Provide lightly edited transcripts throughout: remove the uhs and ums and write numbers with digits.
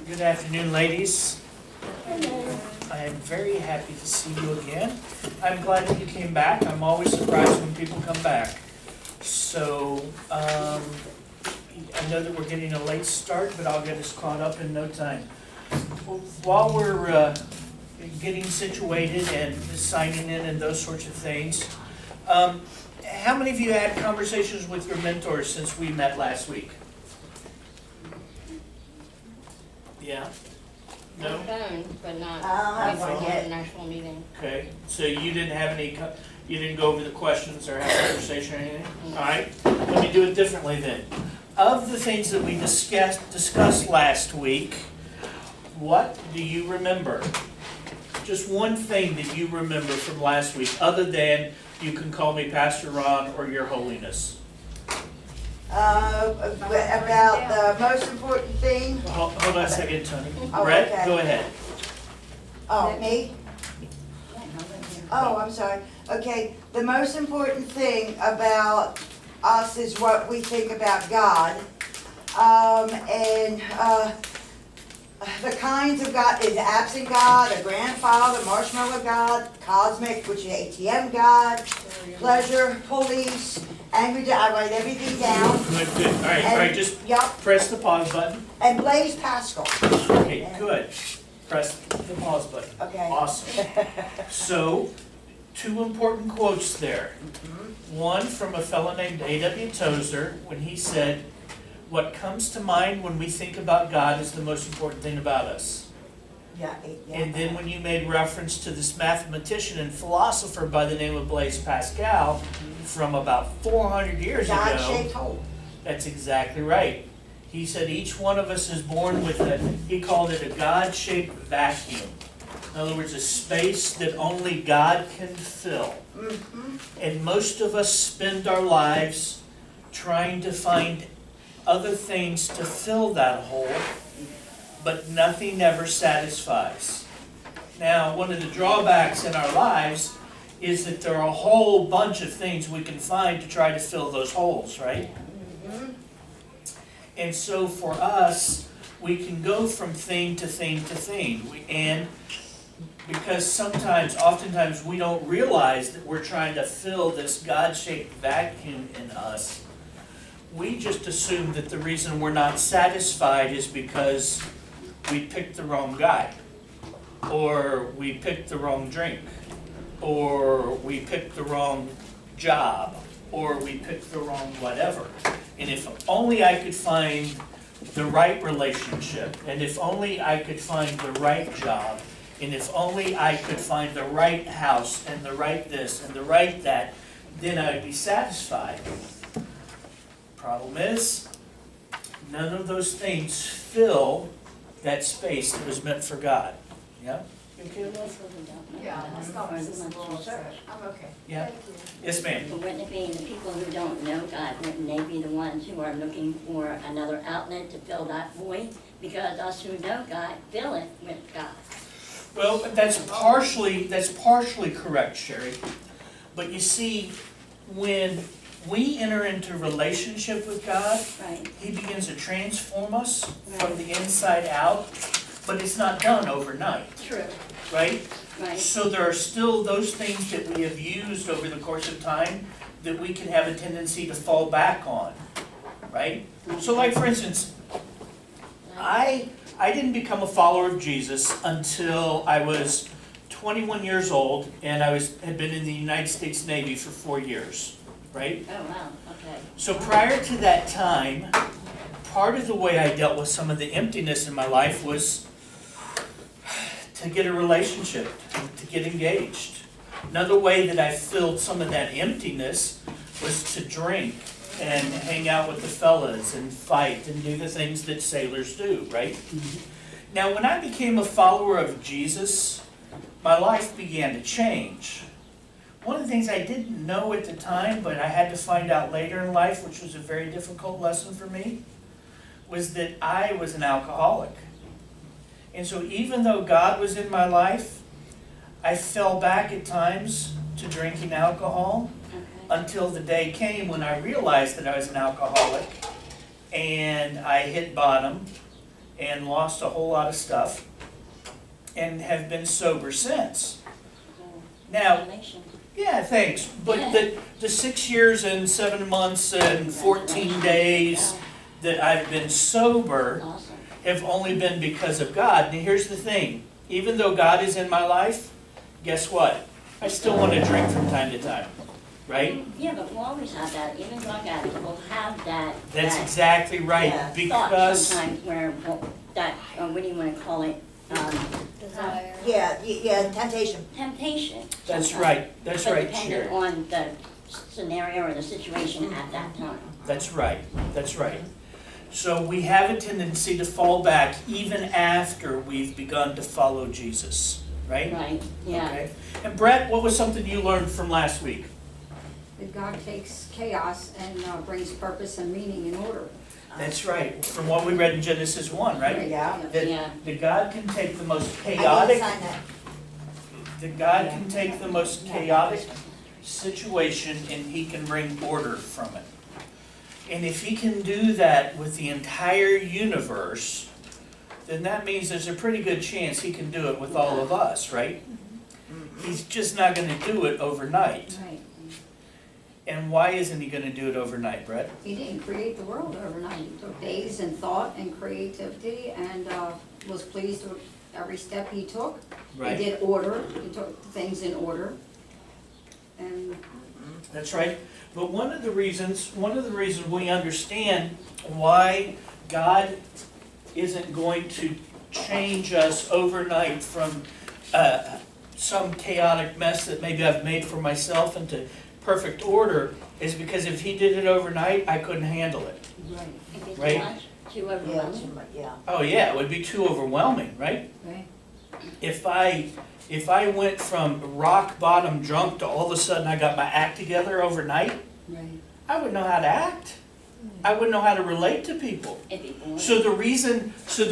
Good afternoon, ladies. Hello. I am very happy to see you again. I'm glad that you came back. I'm always surprised when people come back. So, I know that we're getting a late start, but I'll get us caught up in no time. While we're getting situated and signing in and those sorts of things, how many of you had conversations with your mentors since we met last week? Yeah? No? Phone, but not, I we weren't forget. in an actual meeting. Okay, so you didn't have any, you didn't go over the questions or have a conversation or anything? All right, let me do it differently then. Of the things that we discussed last week, what do you remember? Just one thing that you remember from last week, other than you can call me Pastor Ron or Your Holiness. About the most important thing. Hold on a second, Tony. Oh, Brett, okay. go ahead. Oh, me? Oh, I'm sorry. Okay, the most important thing about us is what we think about God. The kinds of God is absent God, a grandfather, marshmallow God, cosmic, which is ATM God, pleasure, police, angry, I write everything down. Good. All right, just Yup, press the pause button. and Blaise Pascal. Okay, good. Press the pause button. Okay. Awesome. So, two important quotes there. One from a fellow named A.W. Tozer, when he said, "What comes to mind when we think about God is the most important thing about us." Yeah. And then when you made reference to this mathematician and philosopher by the name of Blaise Pascal from about 400 years ago. God-shaped hole. That's exactly right. He said each one of us is born with he called it a God-shaped vacuum. In other words, a space that only God can fill. And most of us spend our lives trying to find other things to fill that hole, but nothing ever satisfies. Now, one of the drawbacks in our lives is that there are a whole bunch of things we can find to try to fill those holes, right? And so for us, we can go from thing to thing to thing. And because oftentimes we don't realize that we're trying to fill this God-shaped vacuum in us, we just assume that the reason we're not satisfied is because we picked the wrong guy, or we picked the wrong drink, or we picked the wrong job, or we picked the wrong whatever. And if only I could find the right relationship, and if only I could find the right job, and if only I could find the right house, and the right this, and the right that, then I'd be satisfied. Problem is, none of those things fill that space that was meant for God. Yeah? You okay with that? Yeah, my stomach is a little upset. I'm okay. Yeah? Yes, ma'am. But wouldn't it be the people who don't know God, wouldn't they be the ones who are looking for another outlet to fill that void? Because us who know God, fill it with God. Well, that's partially correct, Sherry. But you see, when we enter into relationship with God, Right. He begins to transform us from the inside out, but it's not done overnight, True. right? Right. So there are still those things that we have used over the course of time that we can have a tendency to fall back on, right? So like for instance, I didn't become a follower of Jesus until I was 21 years old, and had been in the United States Navy for 4 years, right? Oh, wow, okay. So prior to that time, part of the way I dealt with some of the emptiness in my life was to get a relationship, to get engaged. Another way that I filled some of that emptiness was to drink and hang out with the fellas and fight and do the things that sailors do, right? Now, when I became a follower of Jesus, my life began to change. One of the things I didn't know at the time, but I had to find out later in life, which was a very difficult lesson for me, was that I was an alcoholic. And so even though God was in my life, I fell back at times to drinking alcohol Okay. until the day came when I realized that I was an alcoholic, and I hit bottom, and lost a whole lot of stuff and have been sober since. Now, Congratulations. yeah, thanks, but the 6 years and 7 months and 14 days that I've been sober Awesome. have only been because of God. And here's the thing, even though God is in my life, guess what? I still want to drink from time to time, right? Yeah, but we'll always have that, even drug addicts will have that. That's that exactly right, Yeah. thought because, sometimes where, well, that, what do you wanna call it? Desire. Yeah, temptation. Temptation. that's sometimes. right, that's But right, depending Sherry. on the scenario or the situation at that time. That's right, that's right. So we have a tendency to fall back even after we've begun to follow Jesus, right? Right, yeah. Okay. And Brett, what was something you learned from last week? That God takes chaos and brings purpose and meaning and order. That's right, from what we read in Genesis 1, right? Yeah. Yeah. That God can take the most I need to chaotic, sign that. that God can take the most chaotic situation and He can bring order from it. And if He can do that with the entire universe, then that means there's a pretty good chance He can do it with all of us, right? He's just not gonna do it overnight. Right. And why isn't He gonna do it overnight, Brett? He didn't create the world overnight. He took days and thought and creativity and was pleased with every step he took. Right? He did order, he took things in order. And That's right. But one of the reasons we understand why God isn't going to change us overnight from some chaotic mess that maybe I've made for myself into perfect order is because if He did it overnight, I couldn't handle it. right, If it's Right. too much, too Yeah, overwhelming. yeah. Oh yeah, it would be too overwhelming, right? right. If I went from rock bottom drunk to all of a sudden I got my act together overnight, Right. I wouldn't know how to act. I wouldn't know how to relate to people. It'd be boring. So the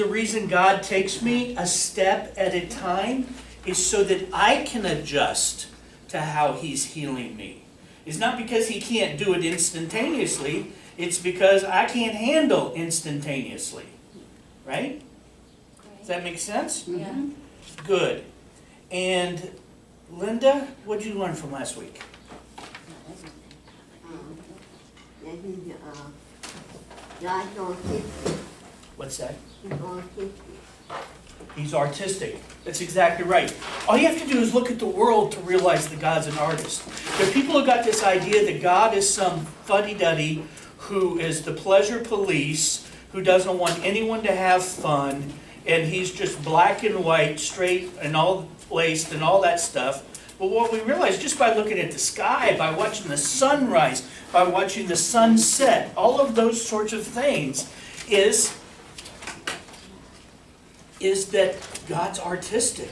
reason God takes me a step at a time is so that I can adjust to how He's healing me. It's not because He can't do it instantaneously, it's because I can't handle instantaneously. Right? Does that make sense? Yeah. Good. And Linda, what did you learn from last week? God's artistic. What's that? He's artistic. He's artistic. That's exactly right. All you have to do is look at the world to realize that God's an artist. There are people who got this idea that God is some fuddy-duddy who is the pleasure police, who doesn't want anyone to have fun, and He's just black and white, straight and all laced and all that stuff. But what we realize just by looking at the sky, by watching the sunrise, by watching the sunset, all of those sorts of things is that God's artistic.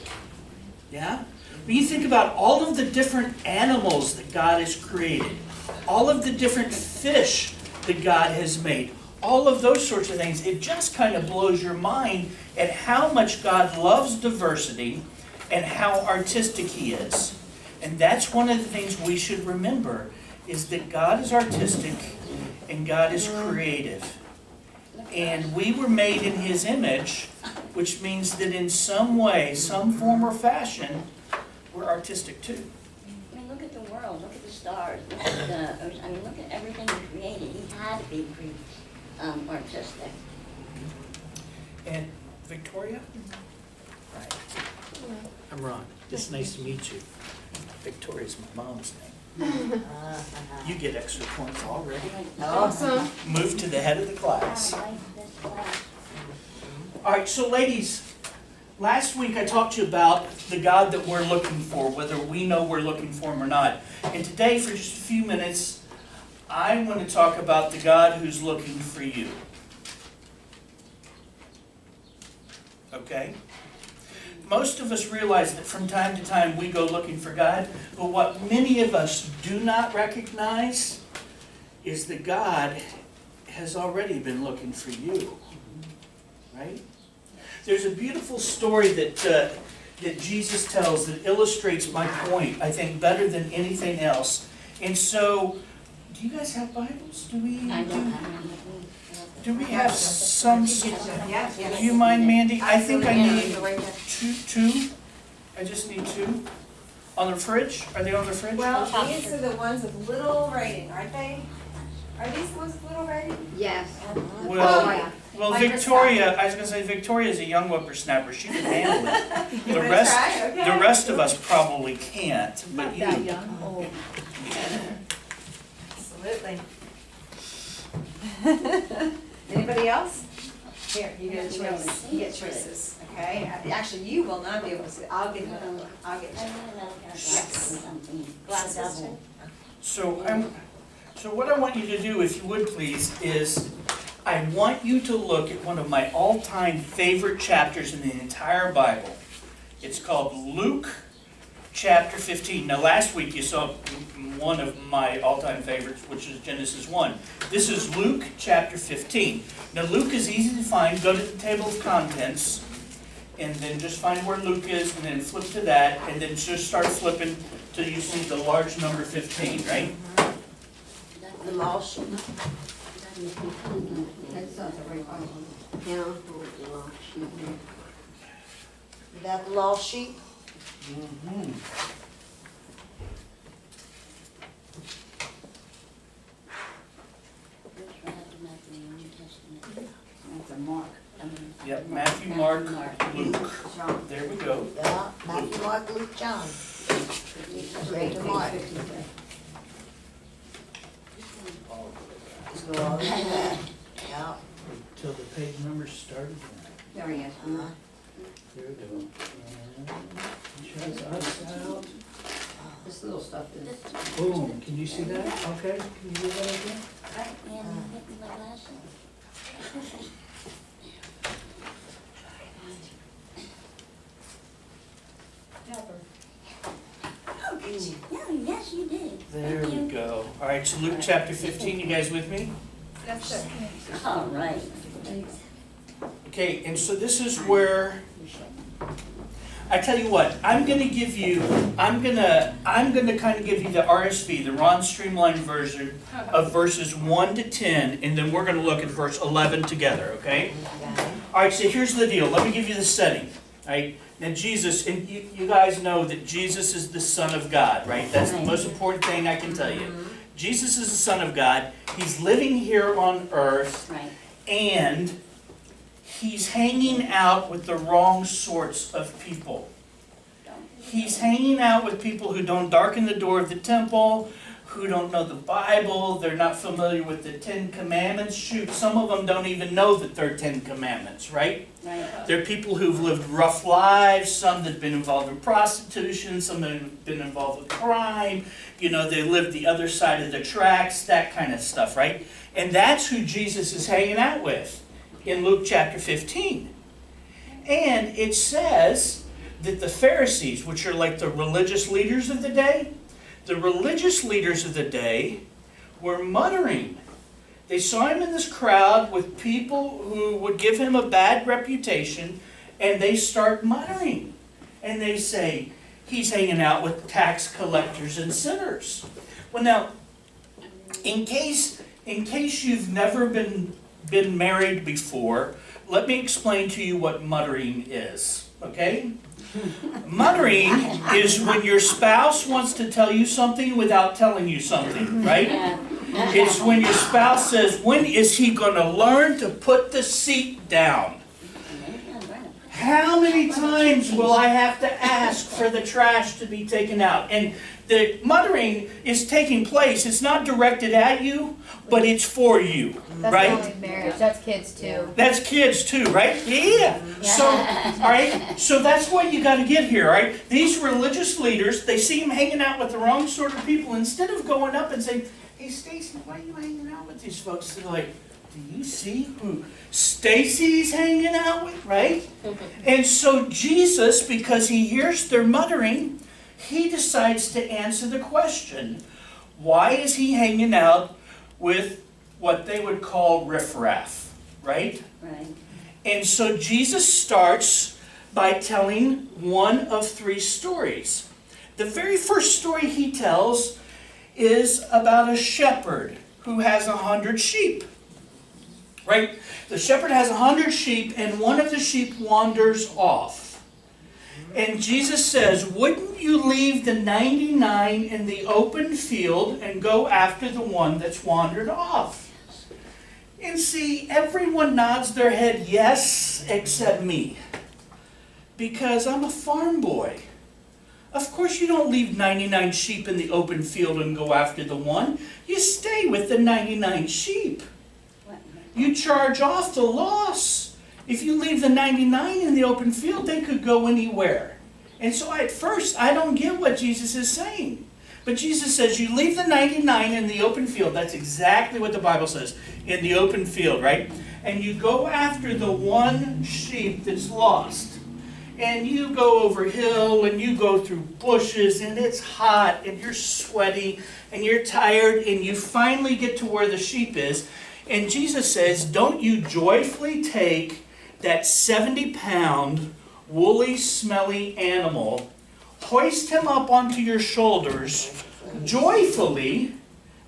Yeah? When you think about all of the different animals that God has created, all of the different fish that God has made, all of those sorts of things, it just kind of blows your mind at how much God loves diversity and how artistic He is. And that's one of the things we should remember, is that God is artistic and God is creative. And we were made in His image, which means that in some way, some form or fashion, we're artistic too. I mean, look at the world, look at the stars, look at the ocean, I mean, look at everything He created. He had to be artistic. And Victoria? Right. I'm Ron. It's nice to meet you. Victoria's my mom's name. You get extra points already. Awesome. Move to the head of the class. I like this class. All right, so ladies, last week I talked to you about the God that we're looking for, whether we know we're looking for Him or not. And today, for just a few minutes, I want to talk about the God who's looking for you. Okay? Most of us realize that from time to time we go looking for God, but what many of us do not recognize is that God has already been looking for you. Right? There's a beautiful story that Jesus tells that illustrates my point, I think, better than anything else. And so, do you guys have Bibles? Do we? I don't have Do we have some, do Yes, yes. you mind, Mandy? I think I Yeah, need right there. two. I just need two. On the fridge? Are they on the fridge? Well, these are the ones with little writing, aren't they? Are these the ones with little writing? Yes. Well, yeah. well, Like Victoria, I was gonna say Victoria's a young whippersnapper. She can handle it. You The wanna rest, try? Okay. the rest of us probably can't, but you. Absolutely. Anybody else? Here, you get a choice, you get choices, okay? Actually, you will not be able to see, I'll give you, I'll get I you. want another pair of Yes. glasses or something. Glasses, Double. So what I want you to do, if you would please, is I want you to look at one of my all-time favorite chapters in the entire Bible. It's called Luke chapter 15. Now, last week you saw one of my all-time favorites, which is Genesis 1. This is Luke chapter 15. Now, Luke is easy to find. Go to the table of contents, and then just find where Luke is, and then flip to that, and then just start flipping till you see the large number 15, right? The lost sheep. That sounds right. Down on the lost sheep. Is that the lost sheep? Mm-hmm. Which one have to make in the New Testament? That's a mark. Yep, Matthew, Mark, Mark. Luke. John. There we go. Yeah, Matthew, Mark, Luke, John. Great to Mark. Just go all the way back. Yeah. Till the page number started. There he is. Uh-huh. There we go. And shows us out. This little stuff is. Boom, can you see that? Okay, can you do that again? And I'm getting my glasses. Oh, did you? No, yes, you did. There we go. All right, so Luke chapter 15, you guys with me? Yes, sir. All right. Okay, and so this is where, I tell you what, I'm gonna kind of give you the RSV, the Ron Streamlined version of verses 1 to 10, and then we're gonna look at verse 11 together, okay? All right, so here's the deal. Let me give you the setting. All right, now Jesus, and you guys know that Jesus is the Son of God, right? That's the most important thing I can tell you. Jesus is the Son of God. He's living here on earth, Right. and he's hanging out with the wrong sorts of people. He's hanging out with people who don't darken the door of the temple, who don't know the Bible, they're not familiar with the Ten Commandments. Shoot, some of them don't even know that they're Ten Commandments, right? Right. They're people who've lived rough lives, some that have been involved in prostitution, some that have been involved with crime, you know, they lived the other side of the tracks, that kind of stuff, right? And that's who Jesus is hanging out with in Luke chapter 15. And it says that the Pharisees, which are like the religious leaders of the day, the religious leaders of the day were muttering. They saw him in this crowd with people who would give him a bad reputation, and they start muttering. And they say, he's hanging out with tax collectors and sinners. Well now, in case you've never been married before, let me explain to you what muttering is, okay? Muttering is when your spouse wants to tell you something without telling you something, right? Yeah. It's when your spouse says, when is he going to learn to put the seat down? How many times will I have to ask for the trash to be taken out? And the muttering is taking place. It's not directed at you, but it's for you, That's right? not only marriage, that's kids too. That's kids too, right? Yeah. So, all right. So that's what you got to get here, right? These religious leaders, they see him hanging out with the wrong sort of people. Instead of going up and saying, "Hey, Stacy, why are you hanging out with these folks?" They're like, "Do you see who Stacy's hanging out with?" Right? And so Jesus, because he hears their muttering, he decides to answer the question: why is he hanging out with what they would call riffraff, right? Right. And so Jesus starts by telling one of three stories. The very first story he tells is about a shepherd who has 100 sheep. right? The shepherd has 100 sheep, and one of the sheep wanders off. And Jesus says, wouldn't you leave the 99 in the open field and go after the one that's wandered off? And see, everyone nods their head yes, except me. Because I'm a farm boy. Of course you don't leave 99 sheep in the open field and go after the one. You stay with the 99 sheep. You charge off the loss. If you leave the 99 in the open field, they could go anywhere. And so at first, I don't get what Jesus is saying. But Jesus says, you leave the 99 in the open field. That's exactly what the Bible says. In the open field, right? And you go after the one sheep that's lost. And you go over hill, and you go through bushes, and it's hot, and you're sweaty, and you're tired, and you finally get to where the sheep is. And Jesus says, don't you joyfully take that 70-pound, woolly, smelly animal, hoist him up onto your shoulders joyfully,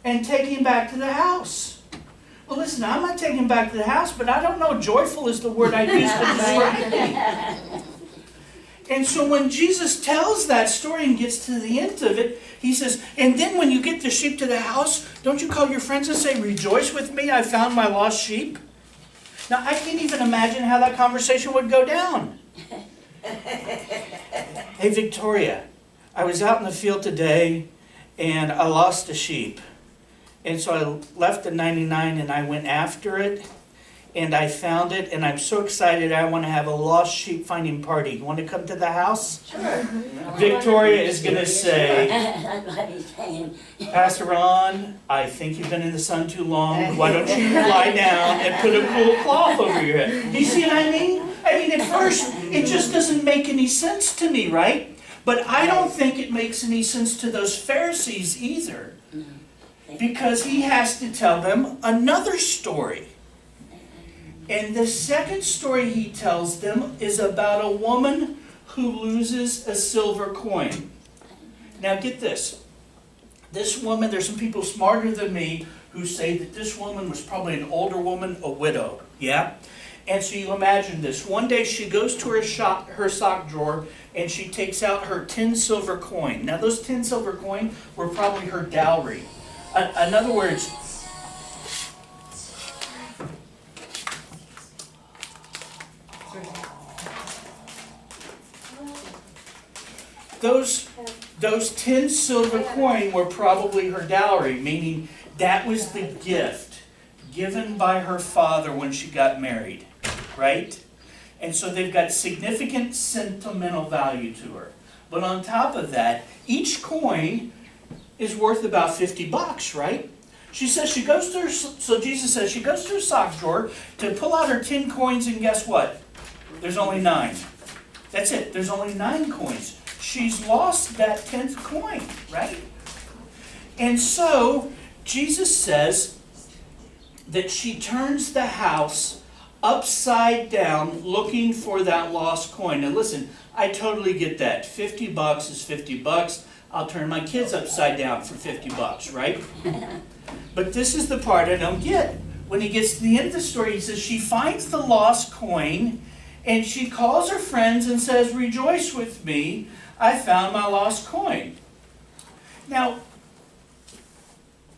and take him back to the house. Well, listen, I'm not taking him back to the house, but I don't know joyful is the word I use to describe it. And so when Jesus tells that story and gets to the end of it, he says, and then when you get the sheep to the house, don't you call your friends and say, rejoice with me, I found my lost sheep? Now, I can't even imagine how that conversation would go down. Hey, Victoria, I was out in the field today, and I lost a sheep. And so I left the 99, and I went after it. And I found it, and I'm so excited I want to have a lost sheep finding party. You want to come to the house? Sure. Victoria is going to say, That's what he's saying. Pastor Ron, I think you've been in the sun too long. Why don't you lie down and put a cool cloth over your head? Do you see what I mean? I mean, at first, it just doesn't make any sense to me, right? But I don't think it makes any sense to those Pharisees either. Because he has to tell them another story. And the second story he tells them is about a woman who loses a silver coin. Now get this. This woman, there's some people smarter than me who say that this woman was probably an older woman, a widow. Yeah? And so you imagine this. One day she goes to her sock drawer and she takes out her 10 silver coin. Now those 10 silver coin were probably her dowry. In other words, those 10 silver coin were probably her dowry, meaning that was the gift given by her father when she got married, right? And so they've got significant sentimental value to her. But on top of that, each coin is worth about $50, right? She says she goes to her, so Jesus says she goes to her sock drawer to pull out her 10 coins, and guess what? There's only 9. That's it. There's only 9 coins. She's lost that 10th coin, right? And so Jesus says that she turns the house upside down looking for that lost coin. Now listen, I totally get that. $50 is $50. I'll turn my kids upside down for $50, right? But this is the part I don't get. When he gets to the end of the story, he says she finds the lost coin and she calls her friends and says, rejoice with me, I found my lost coin. Now,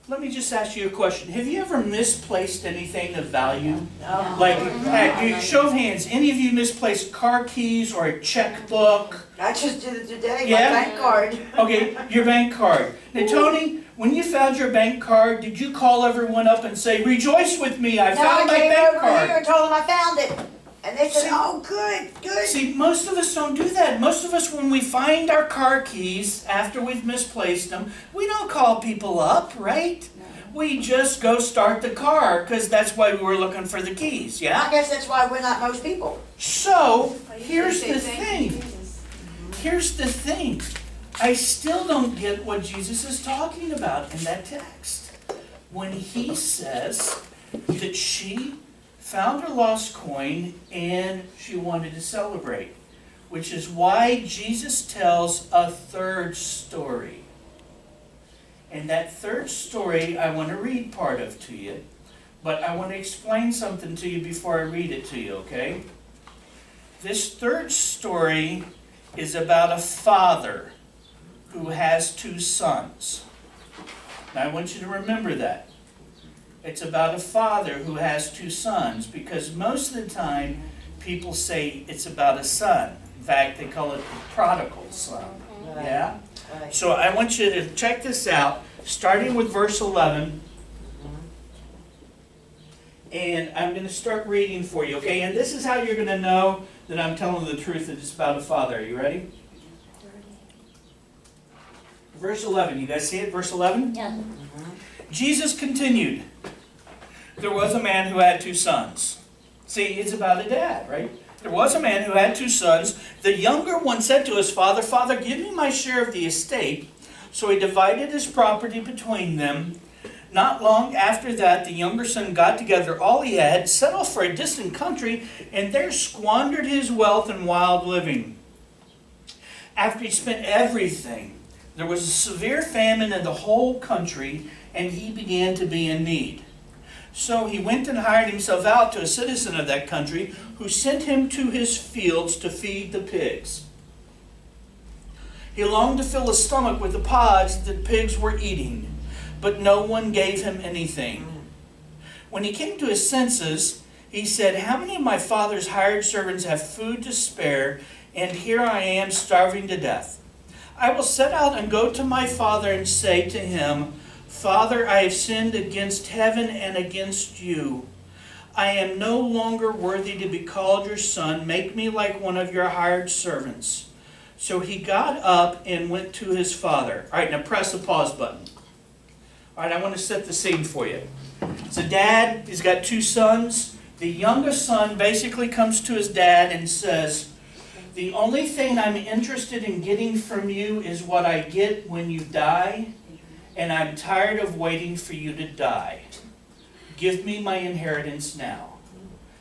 let me just ask you a question. Have you ever misplaced anything of value? No. Like, show of hands, any of you misplaced car keys or a checkbook? I just did it today, my Yeah? bank card. Okay, your bank card. Now, Tony, when you found your bank card, did you call everyone up and say, rejoice with me, I No, found I my came bank over card? here and told them I found it. And they See- said, oh, good, good. See, most of us don't do that. Most of us, when we find our car keys after we've misplaced them, we don't call people up, right? We just go start the car, because that's why we were looking for the keys, I yeah? guess that's why we're not most people. So, here's the thing. Here's the thing. I still don't get what Jesus is talking about in that text. When he says that she found her lost coin and she wanted to celebrate, which is why Jesus tells a third story. And that third story I want to read part of to you, But I want to explain something to you before I read it to you, okay? This third story is about a father who has two sons. Now I want you to remember that. It's about a father who has two sons, because most of the time people say it's about a son. In fact, they call it the prodigal son. Yeah? Right. So I want you to check this out, starting with verse 11. And I'm going to start reading for you, okay? And this is how you're going to know that I'm telling the truth, that it's about a father. Are you ready? Verse 11. You guys see it? Verse 11? Yeah. Jesus continued. There was a man who had two sons. See, it's about a dad, right? There was a man who had two sons. The younger one said to his father, "Father, give me my share of the estate." So he divided his property between them. Not long after that, the younger son got together all he had, set off for a distant country, and there squandered his wealth in wild living. After he spent everything, there was a severe famine in the whole country, and he began to be in need. So he went and hired himself out to a citizen of that country, who sent him to his fields to feed the pigs. He longed to fill his stomach with the pods that pigs were eating, but no one gave him anything. When he came to his senses, he said, "How many of my father's hired servants have food to spare, and here I am starving to death? I will set out and go to my father and say to him, 'Father, I have sinned against heaven and against you. I am no longer worthy to be called your son. Make me like one of your hired servants.' So he got up and went to his father." All right, now press the pause button. All right, I want to set the scene for you. It's a dad, he's got two sons. The youngest son basically comes to his dad and says, "The only thing I'm interested in getting from you is what I get when you die, and I'm tired of waiting for you to die. Give me my inheritance now."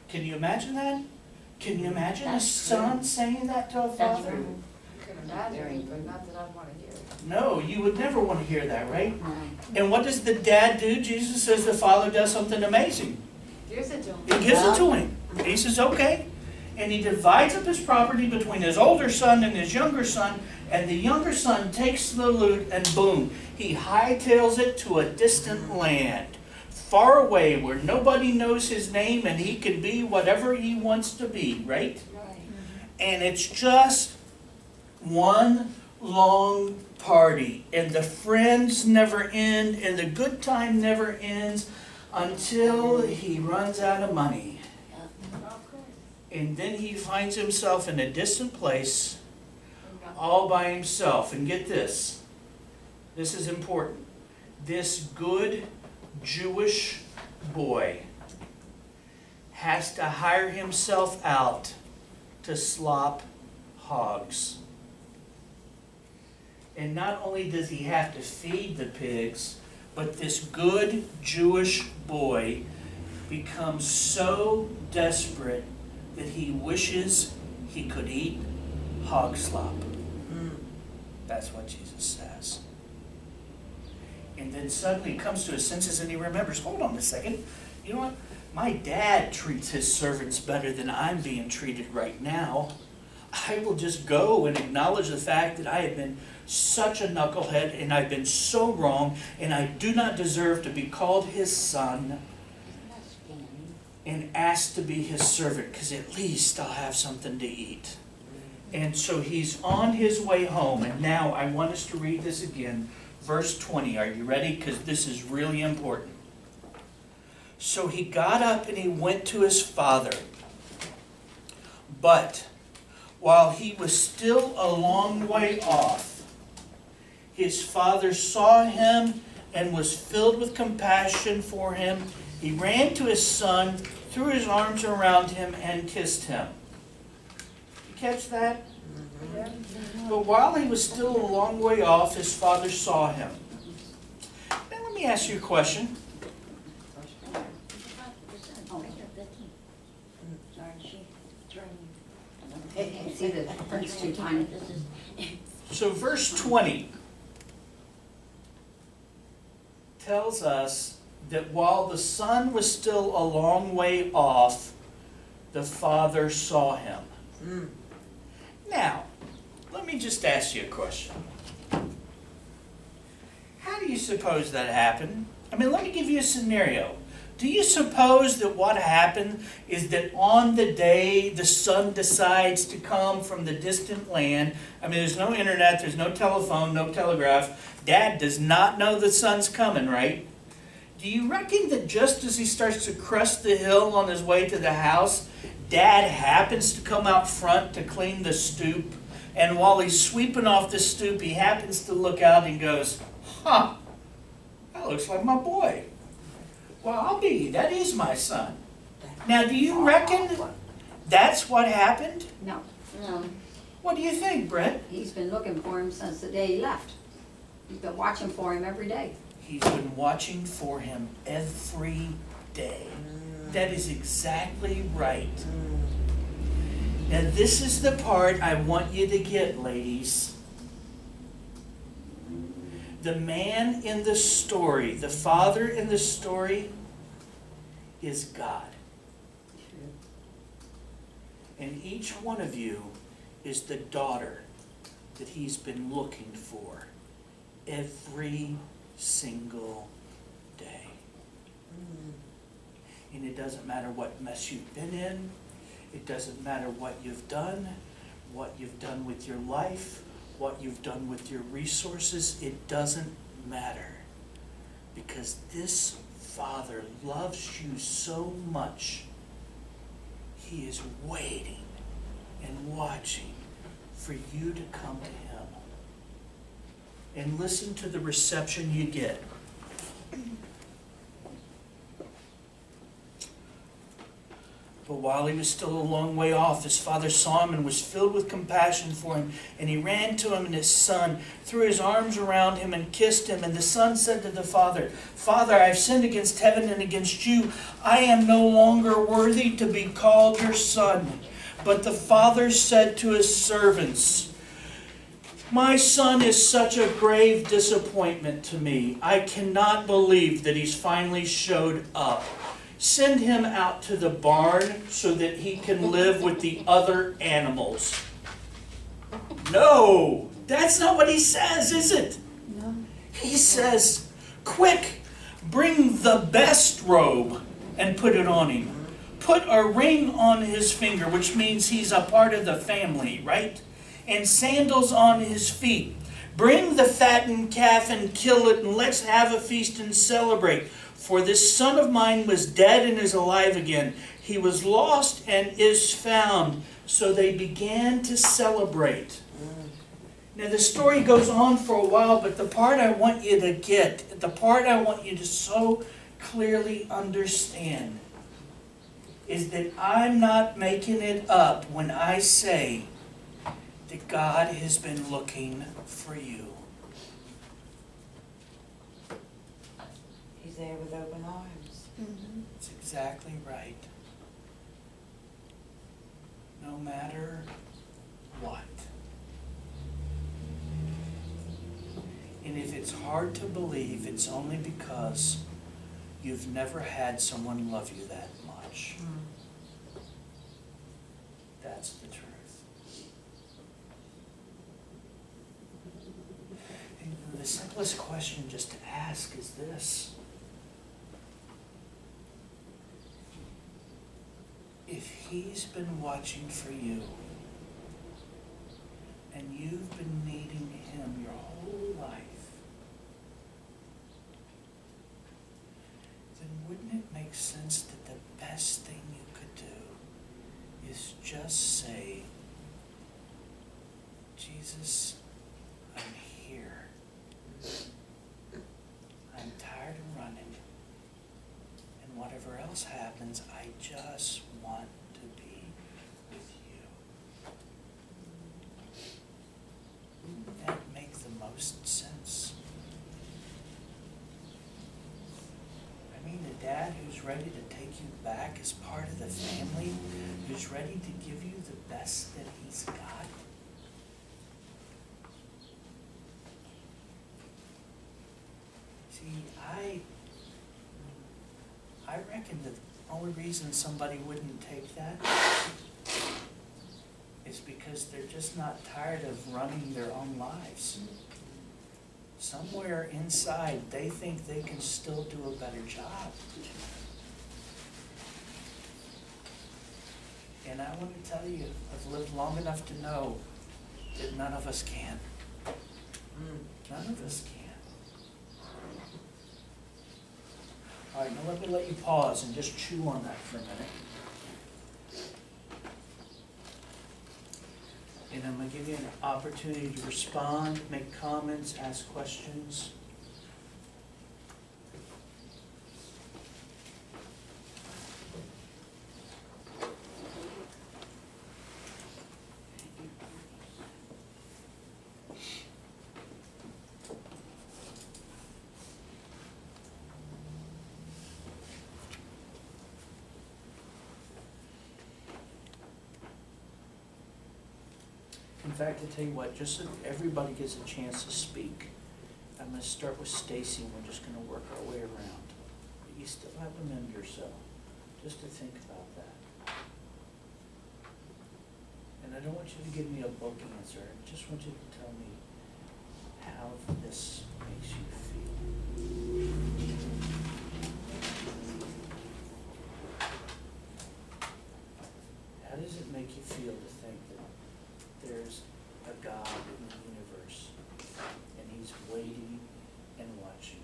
Can you imagine that? Can you imagine a son saying that to a That's father? right. No, you would never want to hear that, right? And what does the dad do? Jesus says the father does something amazing. He gives it to him. He says, "Okay." And he divides up his property between his older son and his younger son. And the younger son takes the loot and boom, he hightails it to a distant land, far away where nobody knows his name and he can be whatever he wants to be, right? And it's just one long party, and the friends never end, and the good time never ends until he runs out of money. And then he finds himself in a distant place, all by himself. And get this, this is important. This good Jewish boy has to hire himself out to slop hogs. And not only does he have to feed the pigs, but this good Jewish boy becomes so desperate that he wishes he could eat hog slop. That's what Jesus says. And then suddenly he comes to his senses and he remembers, hold on a second, you know what? My dad treats his servants better than I'm being treated right now. I will just go and acknowledge the fact that I have been such a knucklehead and I've been so wrong and I do not deserve to be called his son, and ask to be his servant, because at least I'll have something to eat. And so he's on his way home. And now I want us to read this again. Verse 20. Are you ready? Because this is really important. So he got up and he went to his father. But while he was still a long way off, his father saw him and was filled with compassion for him. He ran to his son, threw his arms around him, and kissed him. You catch that? But while he was still a long way off, his father saw him. Now let me ask you a question. See the difference too tiny. So verse 20 tells us that while the son was still a long way off, the father saw him. Mm. Now, let me just ask you a question. How do you suppose that happened? I mean, let me give you a scenario. Do you suppose that what happened is that on the day the son decides to come from the distant land, I mean, there's no internet, there's no telephone, no telegraph. Dad does not know the son's coming, right? Do you reckon that just as he starts to crest the hill on his way to the house, Dad happens to come out front to clean the stoop? And while he's sweeping off the stoop, he happens to look out and goes, huh, that looks like my boy. Well, that is my son. Now, do you reckon that's what happened? No, No, What do you think, Brett? he's been looking for him since the day he left. He's been watching for him every day. He's been watching for him every day. That is exactly right. Now, this is the part I want you to get, ladies. The man in the story, the father in the story, is God. And each one of you is the daughter that he's been looking for every single day. And it doesn't matter what mess you've been in. It doesn't matter what you've done with your life, what you've done with your resources. It doesn't matter. Because this Father loves you so much, he is waiting and watching for you to come to him. And listen to the reception you get. But while he was still a long way off, his father saw him and was filled with compassion for him. And he ran to him and his son, threw his arms around him and kissed him. And the son said to the father, Father, I have sinned against heaven and against you. I am no longer worthy to be called your son. But the father said to his servants, My son is such a grave disappointment to me. I cannot believe that he's finally showed up. Send him out to the barn so that he can live with the other animals. No, that's not what he says, is it? No. He says, quick, bring the best robe and put it on him. Put a ring on his finger, which means he's a part of the family, right? And sandals on his feet. Bring the fattened calf and kill it, and let's have a feast and celebrate. For this son of mine was dead and is alive again. He was lost and is found. So they began to celebrate. Now the story goes on for a while, but the part I want you to get, the part I want you to so clearly understand, is that I'm not making it up when I say that God has been looking for you. He's there with open arms. That's exactly right. No matter what. And if it's hard to believe, it's only because you've never had someone love you that much. That's the truth. And the simplest question just to ask is this. If he's been watching for you, and you've been needing him your whole life, then wouldn't it make sense that the best thing you could do is just say, Jesus, I'm here. I'm tired of running. And whatever else happens, I just want to be with you. Wouldn't that make the most sense? I mean, a dad who's ready to take you back as part of the family, who's ready to give you the best that he's got. See, I reckon the only reason somebody wouldn't take that is because they're just not tired of running their own lives. Somewhere inside, they think they can still do a better job. And I want to tell you, I've lived long enough to know that none of us can. None of us can. All right, now let you pause and just chew on that for a minute. And I'm gonna give you an opportunity to respond, make comments, ask questions. In fact, I tell you what, just so everybody gets a chance to speak, I'm gonna start with Stacy, and we're just gonna work our way around. But you still have a minute or so, just to think about that. And I don't want you to give me a book answer, I just want you to tell me how this makes you feel. How does it make you feel to think that there's a God in the universe, and He's waiting and watching?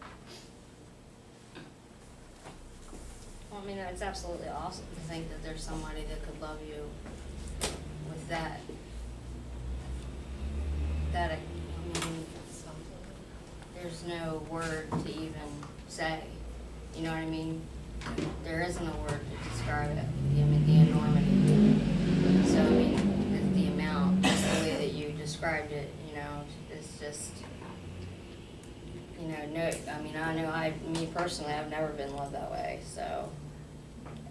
Well, I mean, it's absolutely awesome to think that there's somebody that could love you with that, I mean, there's no word to even say, you know what I mean? There isn't a word to describe it, I mean, the enormity. So, I mean, the amount, just the way that you described it, you know, it's just, you know, no, I mean, I know me personally, I've never been loved that way, so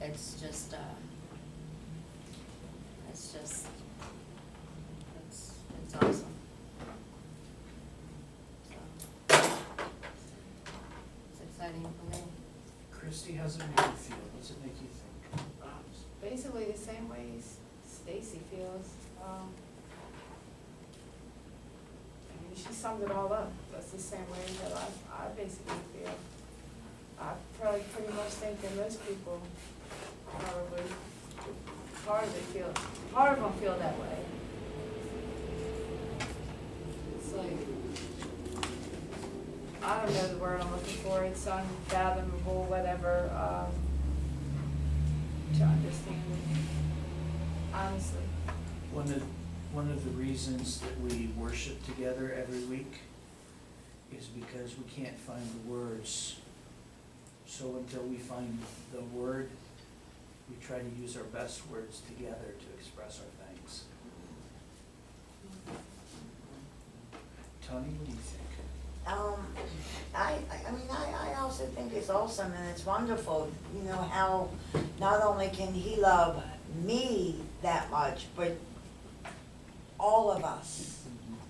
it's just, it's awesome. So, it's exciting for me. Christy, how's it make you feel? What's it make you think? Basically the same way Stacy feels. I mean, she summed it all up. That's the same way that I basically feel. I probably pretty much think that most people probably, part of them feel that way. It's like, I don't know the word I'm looking for, it's unfathomable, whatever, to understand it, honestly. One of the reasons that we worship together every week is because we can't find the words. So until we find the word, we try to use our best words together to express our thanks. Tony, what do you think? I also think it's awesome and it's wonderful, you know, how not only can He love me that much, but all of us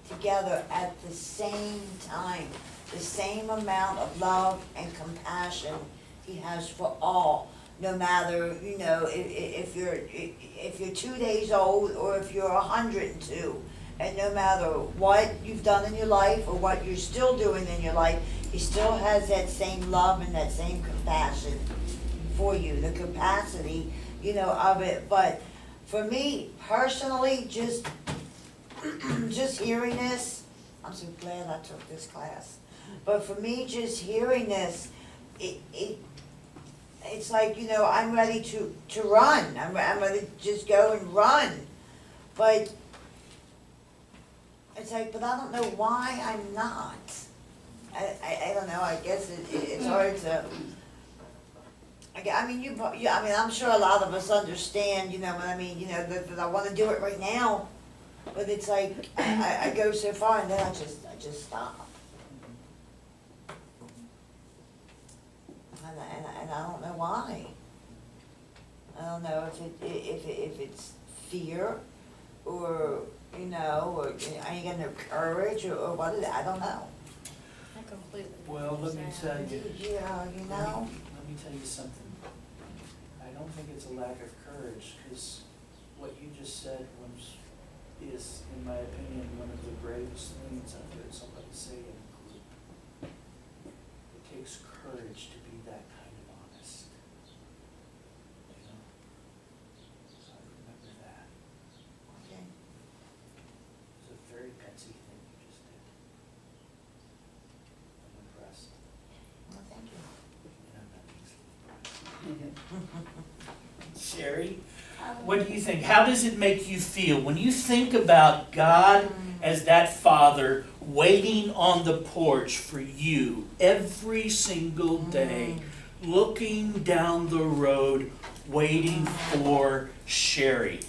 together at the same time, the same amount of love and compassion He has for all, no matter, you know, if you're 2 days old or if you're 102. And no matter what you've done in your life or what you're still doing in your life, He still has that same love and that same compassion for you, the capacity, you know, of it. But for me personally, just hearing this, I'm so glad I took this class. But for me, just hearing this, it's like, you know, I'm ready to run. I'm ready to just go and run. But it's like, but I don't know why I'm not. I don't know, I guess it's hard to, I mean, I'm sure a lot of us understand, you know what I mean, you know, that I wanna do it right now, but it's like, I go so far and then I just stop. And I don't know why. I don't know if it's fear, or, you know, or I ain't got no courage, or what is it, I don't know. I completely Well, let me understand. tell you. Yeah, you know? Let me tell you something. don't think it's a lack of courage, because what you just said is, in my opinion, one of the bravest things I've heard somebody say in a group. It takes courage to be that kind of honest. You know? So I remember that. Okay. It was a very Petsy thing you just did. I'm impressed, Well, thank you. and I'm not easily impressed. Sherry? What do you think? How does it make you feel when you think about God as that father waiting on the porch for you every single day, looking down the road, waiting for Sherry?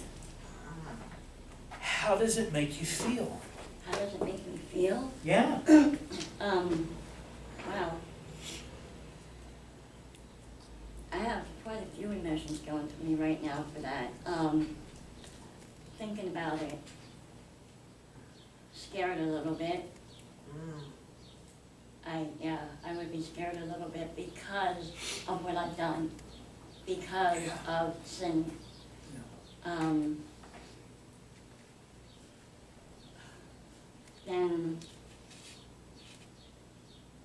How does it make you feel? How does it make me feel? Yeah. Wow. I have quite a few emotions going through me right now for that. Thinking about it, scared a little bit. I would be scared a little bit because of what I've done, because of sin. Then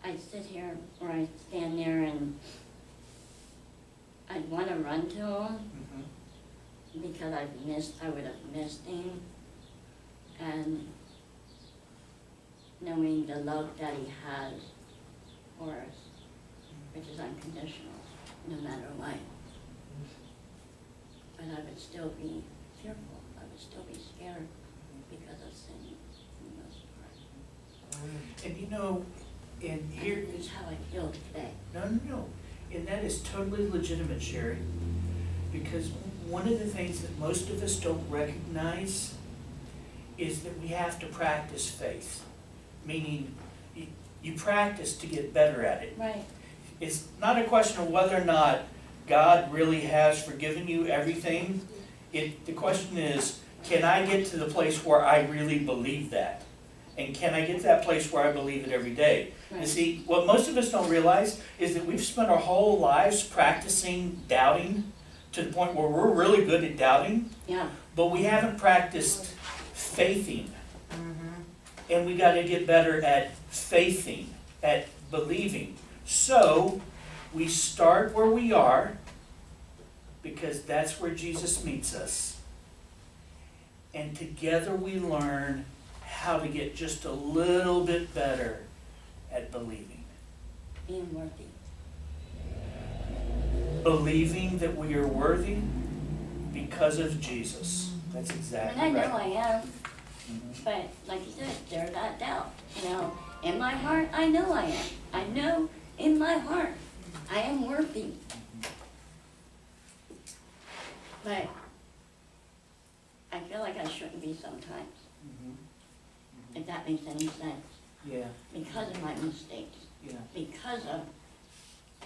I sit here or I stand there and I'd want to run to him because I would have missed him. And knowing the love that he has for us, which is unconditional, no matter what. But I would still be fearful, I would still be scared because of sin for the most part. And you know, and here And it's how I feel today. No. And that is totally legitimate, Sherry. Because one of the things that most of us don't recognize is that we have to practice faith. Meaning, you practice to get better at it. Right. It's not a question of whether or not God really has forgiven you everything. The question is, can I get to the place where I really believe that? And can I get to that place where I believe it every day? You Right. see, what most of us don't realize is that we've spent our whole lives practicing doubting to the point where we're really good at doubting, Yeah. but we haven't practiced faithing. And we got to get better at faithing, at believing. So we start where we are, because that's where Jesus meets us. And together we learn how to get just a little bit better at believing. Being worthy. Believing that we are worthy because of Jesus. That's exactly And I right. know I am, Mhm. but like you said, there's that doubt. You know, in my heart, I know I am. I know in my heart I am worthy. But I feel like I shouldn't be sometimes, Mhm. if that makes any sense. Yeah, Because of my mistakes, yeah. because of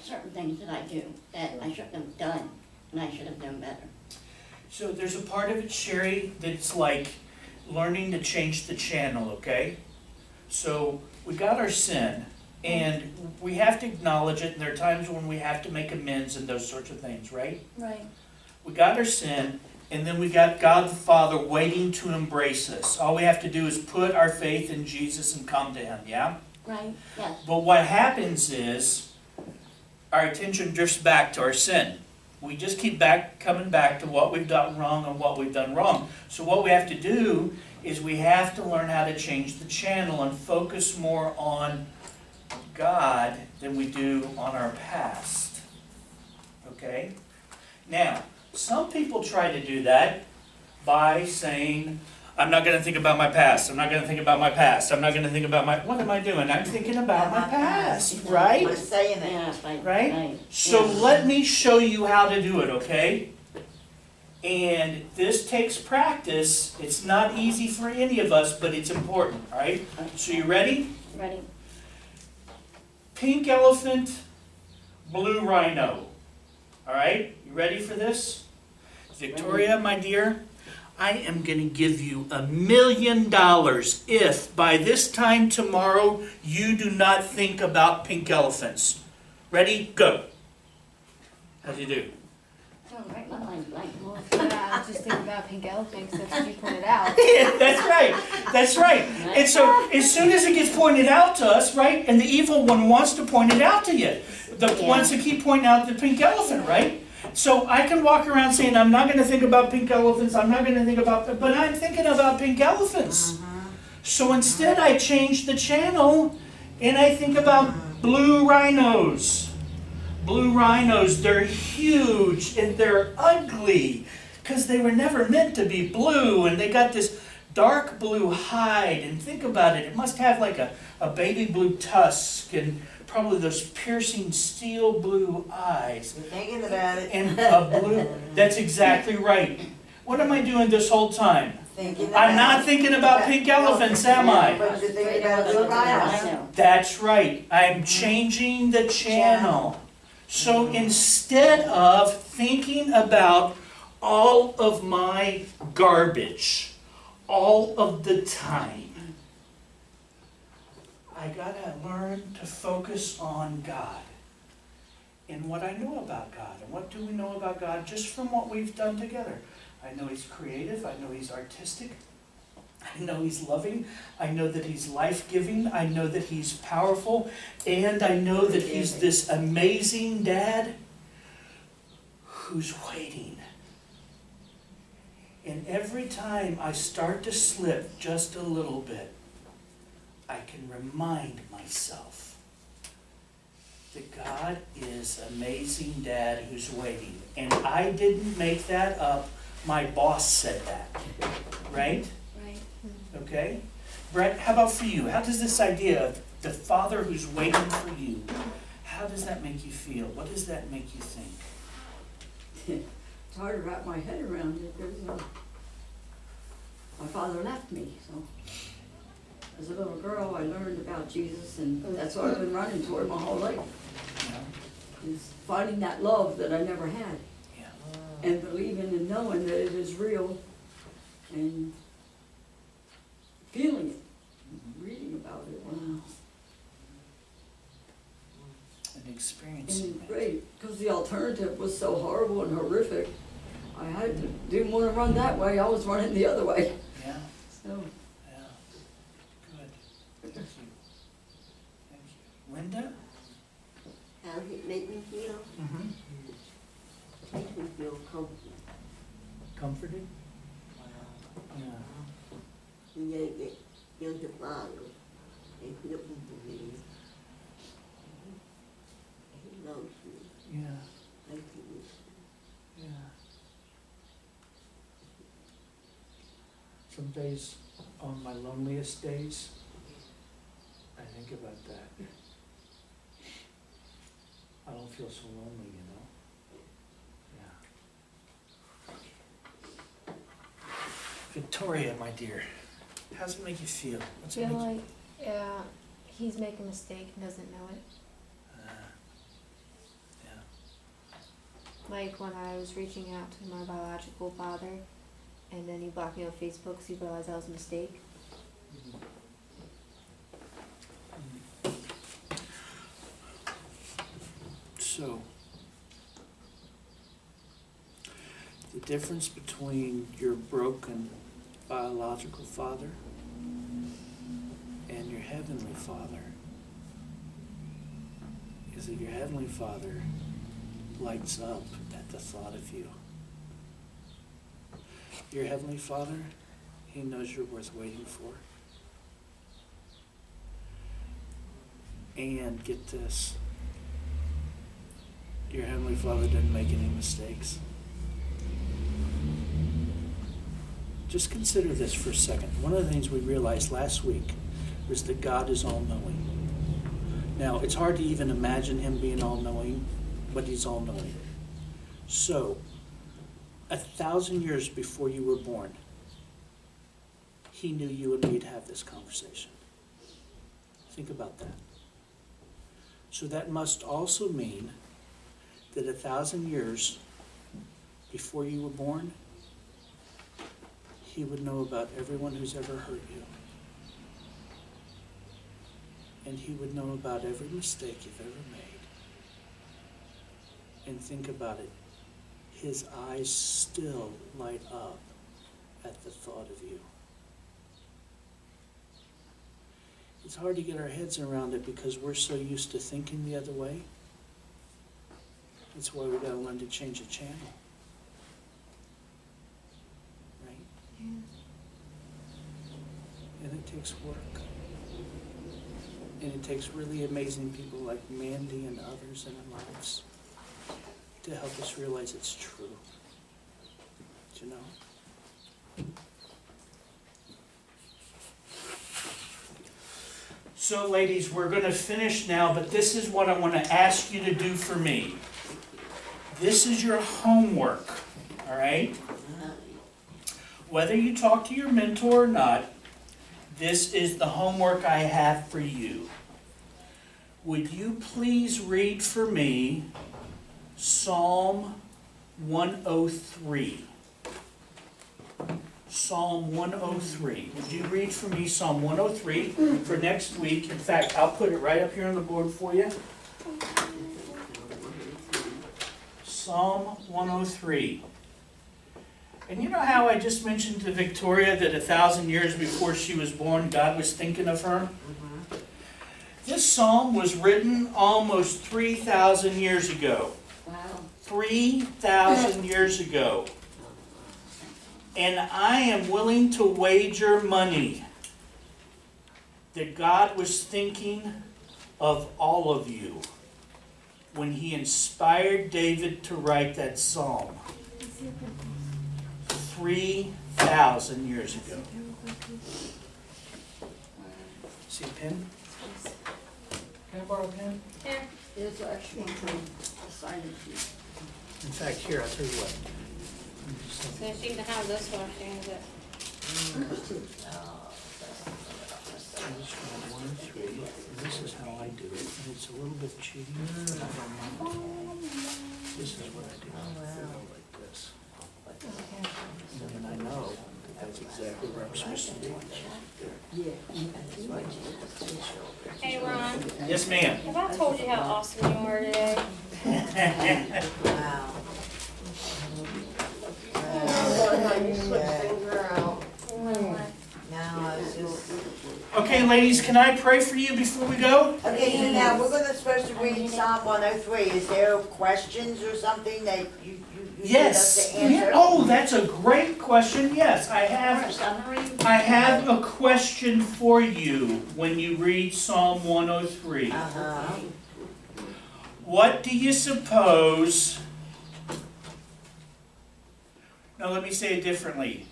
certain things that I do that I shouldn't have done, and I should have done better. So there's a part of it, Sherry, that's like learning to change the channel, okay? So we got our sin, and we have to acknowledge it, and there are times when we have to make amends and those sorts of things, right? Right. We got our sin, and then we got God the Father waiting to embrace us. All we have to do is put our faith in Jesus and come to Him, yeah? Right, yes. But what happens is our attention drifts back to our sin. We just keep coming back to what we've done wrong and what we've done wrong. So what we have to do is we have to learn how to change the channel and focus more on God than we do on our past. Okay? Now, some people try to do that by saying, I'm not going to think about my past. I'm not going to think about my past. I'm not going to think about my... What am I doing? I'm thinking about my past, right? I'm saying that. Yeah, Right? So yeah. let me show you how to do it, okay? And this takes practice. It's not easy for any of us, but it's important, all right? So you ready? Ready? Pink elephant, blue rhino. All right? You ready for this? Victoria, my dear, I am going to give you $1 million if by this time tomorrow you do not think about pink elephants. Ready? Go. How'd you do? Oh, right, my mind's blank. Yeah, I was just thinking about pink elephant, because that's what you pointed out. Yeah, that's right. And so as soon as it gets pointed out to us, right, and the evil one wants to point it out to you, the Yeah. ones that keep pointing out the pink elephant, right? So I can walk around saying, I'm not gonna think about pink elephants, I'm not gonna think about, but I'm thinking about pink elephants. So instead I change the channel and I think about blue rhinos. Blue rhinos, they're huge and they're ugly because they were never meant to be blue, and they got this dark blue hide, and think about it, it must have like a baby blue tusk and probably those piercing steel blue eyes. You're thinking about it. And a blue, that's exactly right. What am I doing this whole time? Thinking about I'm not thinking about pink elephants, am I? But you're thinking about blue rhinos. That's right, I'm changing the channel. So instead of thinking about all of my garbage all of the time, I gotta learn to focus on God and what I know about God. And what do we know about God just from what we've done together? I know He's creative, I know He's artistic, I know He's loving, I know that He's life-giving, I know that He's powerful, and I know that He's this amazing dad who's waiting. And every time I start to slip just a little bit, I can remind myself that God is amazing dad who's waiting. And I didn't make that up, my boss said that, right? Right. Okay? Brett, how about for you? How does this idea of the Father who's waiting for you, how does that make you feel? What does that make you think? It's hard to wrap my head around it because my father left me, so. As a little girl, I learned about Jesus, and that's what I've been running toward my whole life, You know? is finding that love that I never had, Yeah. and believing and knowing that it is real, and feeling it, reading about it, And experiencing and it. great, because the alternative was so horrible and horrific. I didn't want to run that way, I was running the other way, Yeah, so. yeah. Good. Thank you. Thank you. Linda? How it make me feel? Mm-hmm. Makes me feel comfortable. Comforted? Yeah. And then it feels the Father. And looking for me. He loves me. Yeah. Thank you. Yeah. Some days, on my loneliest days, I think about that. I don't feel so lonely, you know? Yeah. Victoria, my dear, how's it make you feel? What's it I feel make you? like he's making a mistake and doesn't know it. Yeah. Like when I was reaching out to my biological father, and then he blocked me on Facebook because he realized that was a mistake. So, the difference between your broken biological father and your heavenly Father is that your heavenly Father lights up at the thought of you. Your heavenly Father, He knows you're worth waiting for. And get this, your heavenly Father doesn't make any mistakes. Just consider this for a second. One of the things we realized last week was that God is all-knowing. Now, it's hard to even imagine Him being all-knowing, but He's all-knowing. So, 1,000 years before you were born, He knew you and me'd have this conversation. Think about that. So that must also mean that 1,000 years before you were born, He would know about everyone who's ever hurt you. And He would know about every mistake you've ever made. And think about it. his eyes still light up at the thought of you. It's hard to get our heads around it because we're so used to thinking the other way. That's why we gotta learn to change the channel. Right? And it takes work. And it takes really amazing people like Mandy and others in our lives to help us realize it's true. Do you know? So ladies, we're gonna finish now, but this is what I wanna ask you to do for me. This is your homework, all right? Whether you talk to your mentor or not, this is the homework I have for you. Would you please read for me Psalm 103? Psalm 103. Would you read for me Psalm 103 for next week? In fact, I'll put it right up here on the board for you. Psalm 103. And you know how I just mentioned to Victoria that 1,000 years before she was born, God was thinking of her? This psalm was written almost 3,000 years ago. Wow. 3,000 years ago. And I am willing to wager money that God was thinking of all of you when he inspired David to write that psalm 3,000 years ago. See a pen? Can I borrow a pen? There's an extra one from the sign-in sheet. In fact, here, I'll tell you what. So she can have this one, she can have it. This is how I do it, and it's a little bit cheating. This is what I do. I go like this. And I know that's exactly where I'm supposed to be. Hey Ron, Yes, ma'am. have I told you how awesome you are today? Wow. No, it's just. Okay, ladies, can I pray for you before we go? Okay, so now we're supposed to read Psalm 103. Is there questions or something that you need us Yes. to answer? Oh, that's a great question. Yes, I have. Summary? I have a question for you when you read Psalm 103. Uh-huh. What do you suppose? Now let me say it differently.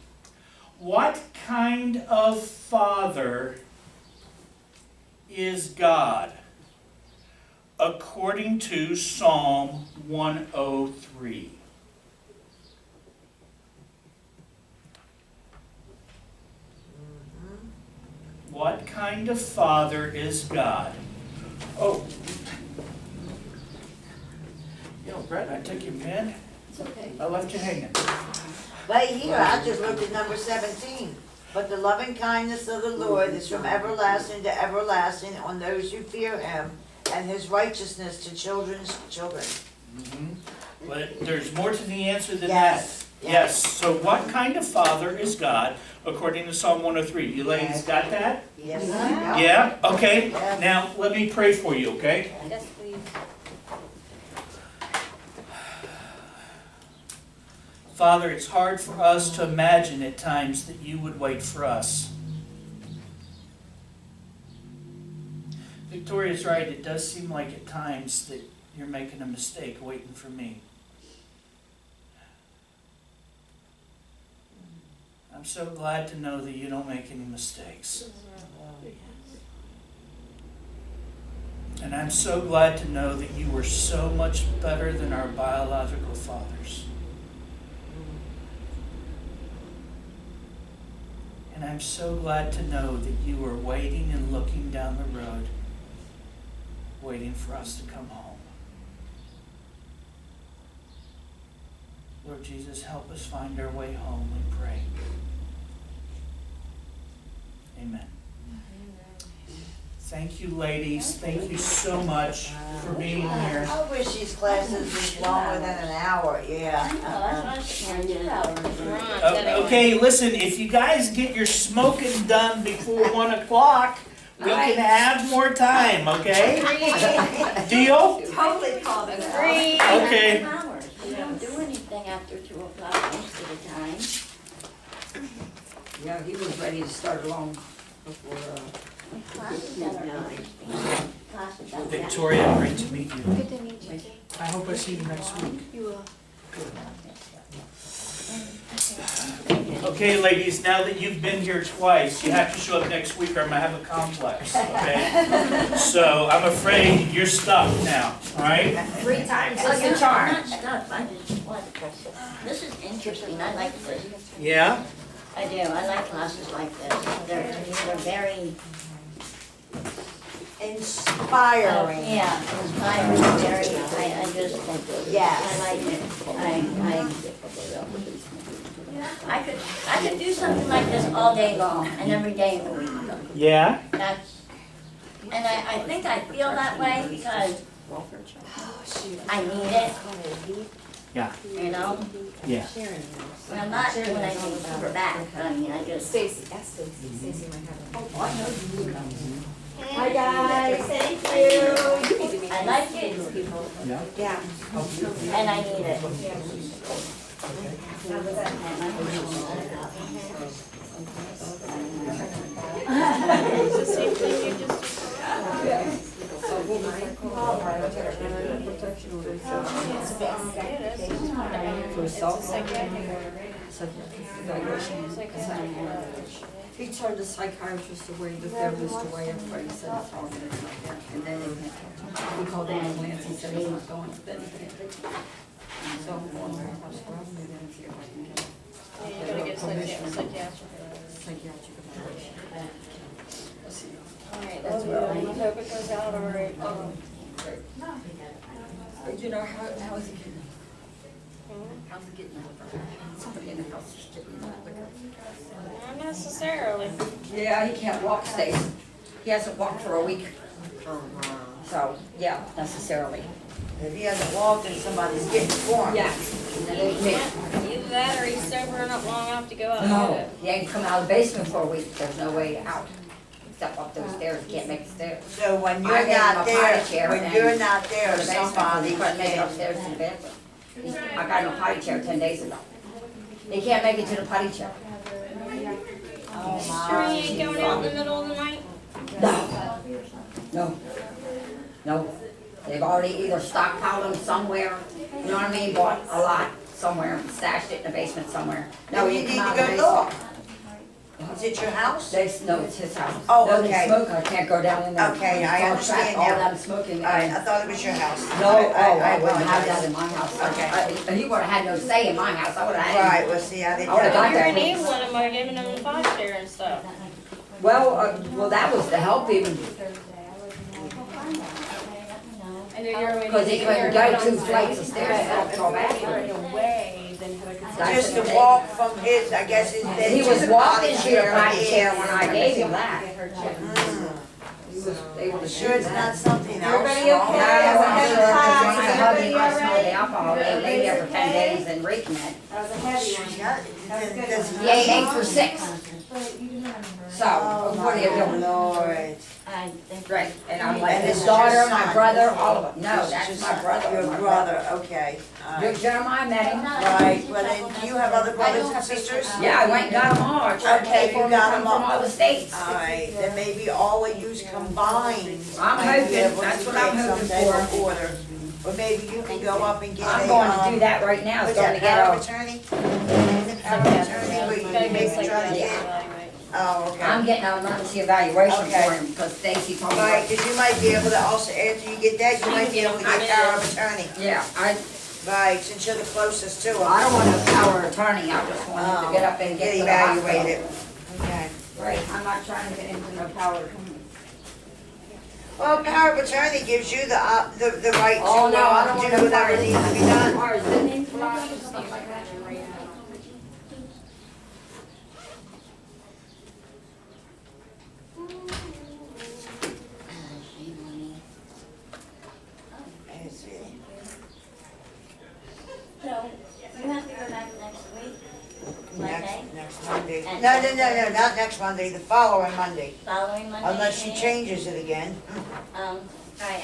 What kind of father is God according to Psalm 103? What kind of father is God? Oh. You know, Brett, I took your pen. It's okay. I left you hanging. Right here, I just looked at number 17. But the loving kindness of the Lord is from everlasting to everlasting on those who fear him, and his righteousness to children's children. But there's more to the answer than Yes, that. Yes. So what kind of father is God according to Psalm 103? You ladies got that? Yes. Yeah? Okay. Yes. Now, let me pray for you, okay? Yes, please. Father, it's hard for us to imagine at times that you would wait for us. Victoria's right, it does seem like at times that you're making a mistake waiting for me. I'm so glad to know that you don't make any mistakes. And I'm so glad to know that you were so much better than our biological fathers. And I'm so glad to know that you were waiting and looking down the road, waiting for us to come home. Lord Jesus, help us find our way home, we pray. Amen. Thank you, ladies. Thank you so much for being here. I wish these classes was longer than an hour, yeah. That's why I should have 2 hours. Okay, listen, if you guys get your smoking done before 1 o'clock, we can have more time, okay? Deal? Totally called it. Okay. 2 hours. You don't do anything after 2 o'clock most of the time. Yeah, he was ready to start long before, Classes that are classes that are- Victoria, great to meet you. Good to meet you too. I hope I see you next week. You will. Okay, ladies, now that you've been here twice, you have to show up next week or I'm gonna have a complex, okay? So I'm afraid you're stuck now, all right? 3 times Oh, is no, the charm. I'm not stuck, I just want, this is interesting, I like this. Yeah? I do, I like classes like this. They're very, Inspiring. yeah, inspiring, very, I just, I Yes. like it. I could do something like this all day long and every day of the week. Yeah? That's, and I think I feel that way because I need it. Yeah. You know? Yeah. Well, I'm not doing anything for that, I mean, I just. Stacy, ask Stacy, Stacy might have it. Hi, guys, thank you. I like it Yeah? Yeah. and I need it. For assault. He turned the psychiatrist away, the therapist away, everybody said it's all good, it's like that. And then he called in ambulance, he said he's not going, then he can't take it. So I'm going to hospital, and then see if I can get. You're gonna get psychiatric. Psychiatric evaluation. Alright, that's what I hope it goes out alright. You know, how is he getting? How's he getting over? Somebody in the house is getting over. Not necessarily. Yeah, he can't walk, Stace. He hasn't walked for a week. So, yeah, necessarily. If he hasn't walked, then somebody's getting for him. Yeah. Me. Either that or he's sobering up long enough to go out and No, get it. he ain't come out of the basement for a week. There's no way out. Except up those stairs, he can't make the stairs. So when I you're gave him not a there, potty chair when and you're not there, For the basement, somebody he couldn't make it can. upstairs to the bathroom. I got him a potty chair 10 days ago. He can't make it to the potty chair. Sure he ain't going out in the middle of the night? No. They've already either stockpiled them somewhere, you know what I mean, bought a lot somewhere, stashed it in the basement somewhere. No, No, you he need come out to of the go look. basement. Is it your house? No, it's his house. Oh, No, they okay. smoke, I can't go down in there. Okay, I It's all understand trapped, all now. them smoking. Alright, I thought it was your house. No, I wouldn't have apologize. that in my house. Okay. He would've had no say in my house, I would've had. Right, well, see, I didn't I would've know. got You're that. enabling him by giving him the five chair and stuff. Well, that was to help him, And then you're. because he couldn't go 2 flights of stairs up to a bathroom. away, then have Just to walk from his, I guess his bed He to was the walking potty to the potty is- chair when I gave him that. Mm. He was able to Sure do it's that. not something else Everybody wrong? okay? Yeah, I wasn't sure, because when I hugged him, Everybody I smelled alright? the alcohol, they laid there for 10 days and recommit. That was a heavy one. Yeah, then does He ate 8 for 6. So, what are you Oh, doing? Lord. I think. Right, and I'm like, And his this is your daughter, my son? brother, all of them. No, This is that's your my son- brother. Your my brother, okay, Rick alright. Jeremiah met him. Right, well then, do you have other brothers and sisters? Yeah, I went and got them all. I tried to Okay, pay for you them to got come 'em from all. all the states. Alright, then maybe all of yous combined. I'm might be hoping, able to that's what get I'm hoping some type of for. order. Or maybe you can go up and get a, I'm going to do that right now, what's starting that, to get power a, of attorney? Power of attorney, where you can maybe try to get, oh, okay. I'm getting an emergency evaluation Okay. for him, because Stacy told me. Right, cause you might be able to also, after you get that, you might be able to get power of attorney. Yeah, I Right, since you're the closest to him. don't want a power of attorney, I just want him to get up and get to the hospital. evaluated. Okay. Right, I'm not trying to get into no power of attorney. Well, power of attorney gives you the right to, Oh, no, I don't want do no whatever power of needs to be done. attorney. No, not next Monday, the following Monday, Following Monday? unless she okay? changes it again. Alright,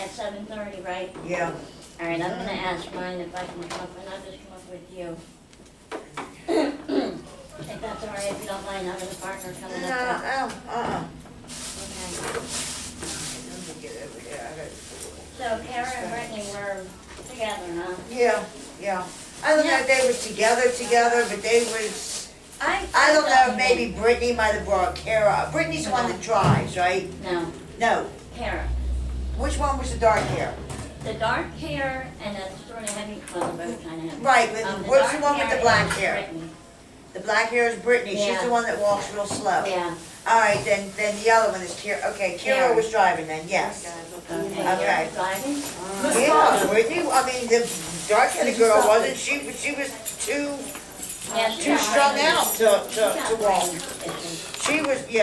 at 7:30, right? Yeah, Alright, I'm gonna ask mine if I can come up, and I'll just come up with you. If that's alright, if you don't mind having a partner coming no, up. okay. Okay. Let me get over there, I gotta- So Kara and Brittany were together, huh? Yeah. I don't know if they was together, but they was, I don't know, if maybe Brittany might have brought Kara. Brittany's the one that drives, right? No, No, Kara. which one was the dark hair? The dark hair and the sort of heavy, well, they're both kind of heavy. Right, but what's the dark one with the hair black is hair? Brittany. The black hair is Brittany, she's Yeah. the one that walks real slow. Yeah, Alright, then the other one is Kira, okay, Kira Kara. was driving then, yes. okay, Okay. you're driving? Yeah, Brittany, I mean, the dark-headed girl wasn't, she was too Yeah, she's too got strung brain- out she's got to walk. brain issues. She was, yeah.